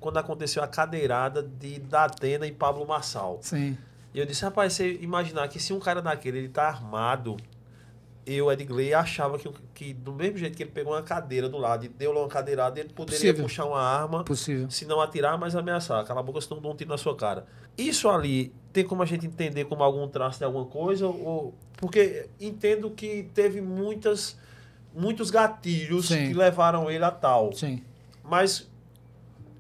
quando aconteceu a cadeirada de Datena e Pablo Marçal. Sim. E eu disse, rapaz, você imaginar que se um cara daquele, ele tá armado, eu, Edgley, achava que do mesmo jeito que ele pegou uma cadeira do lado e deu lá uma cadeirada, ele poderia Possível. puxar uma arma, Possível. se não atirar, mas ameaçar. Cala a boca, senão dou um tiro na sua cara. Isso ali, tem como a gente entender como algum traço de alguma coisa? Porque entendo que teve muitos gatilhos Sim. que levaram ele a tal. Sim. Mas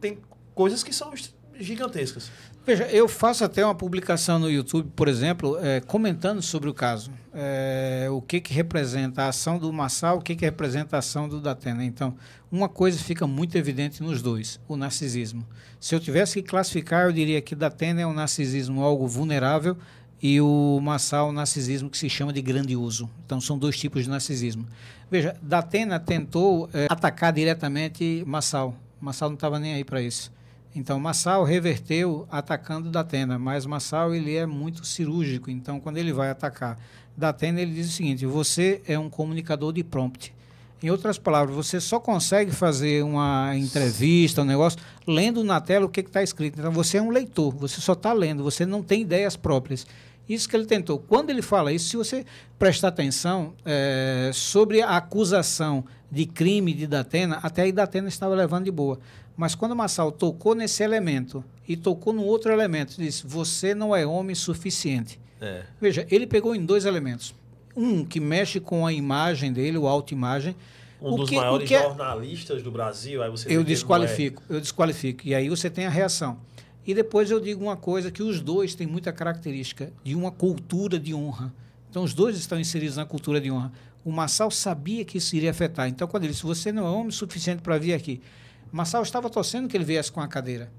tem coisas que são gigantescas. Veja, eu faço até uma publicação no YouTube, por exemplo, comentando sobre o caso. O que representa a ação do Marçal, o que representa a ação do Datena. Então, uma coisa fica muito evidente nos dois, o narcisismo. Se eu tivesse que classificar, eu diria que Datena é um narcisismo algo vulnerável e o Marçal é um narcisismo que se chama de grandioso. Então, são dois tipos de narcisismo. Veja, Datena tentou atacar diretamente Marçal. Marçal não estava nem aí para isso. Então, Marçal reverteu atacando Datena, mas Marçal ele é muito cirúrgico. Então, quando ele vai atacar Datena, ele diz o seguinte: você é um comunicador de prompt. Em outras palavras, você só consegue fazer uma entrevista, um negócio, lendo na tela o que está escrito. Então, você é um leitor, você só está lendo, você não tem ideias próprias. Isso que ele tentou. Quando ele fala isso, se você prestar atenção sobre a acusação de crime de Datena, até aí Datena estava levando de boa. Mas quando Marçal tocou nesse elemento e tocou no outro elemento, disse, você não é homem suficiente. Veja, ele pegou em dois elementos. Um que mexe com a imagem dele, o autoimagem. Um dos maiores jornalistas do Brasil. Aí você eu desqualifico. E aí você tem a reação. E depois eu digo uma coisa, que os dois têm muita característica de uma cultura de honra. Então, os dois estão inseridos na cultura de honra. O Marçal sabia que isso iria afetar. Então, quando ele disse, você não é homem suficiente para vir aqui, Marçal estava torcendo que ele viesse com a cadeira.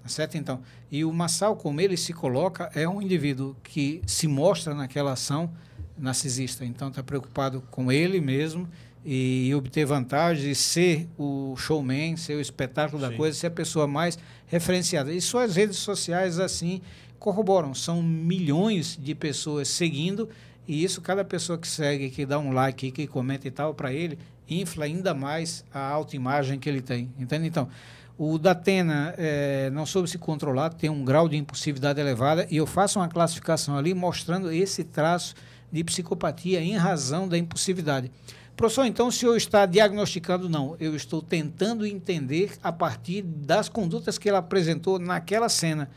Tá certo? Então, e o Marçal, como ele se coloca, é um indivíduo que se mostra naquela ação narcisista. Então, está preocupado com ele mesmo e obter vantagem, e ser o showman, ser o espetáculo da coisa, ser a pessoa mais referenciada. E suas redes sociais, assim, corroboram. São milhões de pessoas seguindo, e isso, cada pessoa que segue, que dá um like, que comenta e tal, para ele, infla ainda mais a autoimagem que ele tem. Entende? Então, o Datena não soube se controlar, tem um grau de impulsividade elevada, e eu faço uma classificação ali mostrando esse traço de psicopatia em razão da impulsividade. Professor, então o senhor está diagnosticando? Não, eu estou tentando entender a partir das condutas que ele apresentou naquela cena.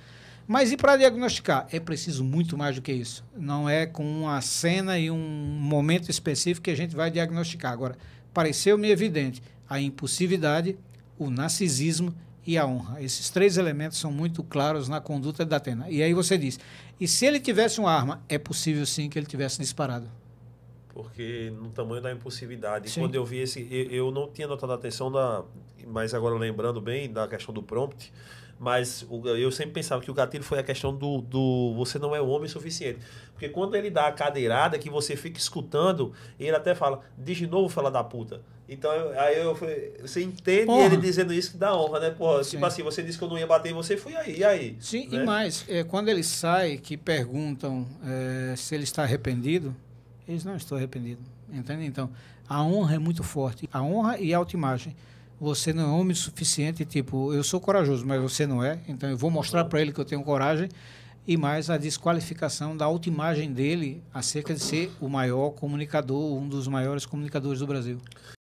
Mas e para diagnosticar? É preciso muito mais do que isso. Não é com uma cena e um momento específico que a gente vai diagnosticar. Agora, pareceu-me evidente a impulsividade, o narcisismo e a honra. Esses três elementos são muito claros na conduta de Datena. E aí você diz, e se ele tivesse uma arma, é possível sim que ele tivesse disparado. Porque no tamanho da impulsividade. Sim. Quando eu vi eu não tinha notado a atenção mas agora lembrando bem da questão do prompt, mas eu sempre pensava que o gatilho foi a questão do você não é o homem suficiente. Porque quando ele dá a cadeirada, que você fica escutando, ele até fala, diz de novo, fala da puta. Então, você entende ele dizendo isso que dá honra, né? Porra, tipo assim, você disse que eu não ia bater em você, fui aí, e aí? Sim, né? E mais, quando ele sai, que perguntam se ele está arrependido, eles não estão arrependidos, entende? Então, a honra é muito forte. A honra e a autoimagem. Você não é homem suficiente, tipo, eu sou corajoso, mas você não é, então eu vou mostrar para ele que eu tenho coragem, e mais a desqualificação da autoimagem dele acerca de ser o maior comunicador, um dos maiores comunicadores do Brasil.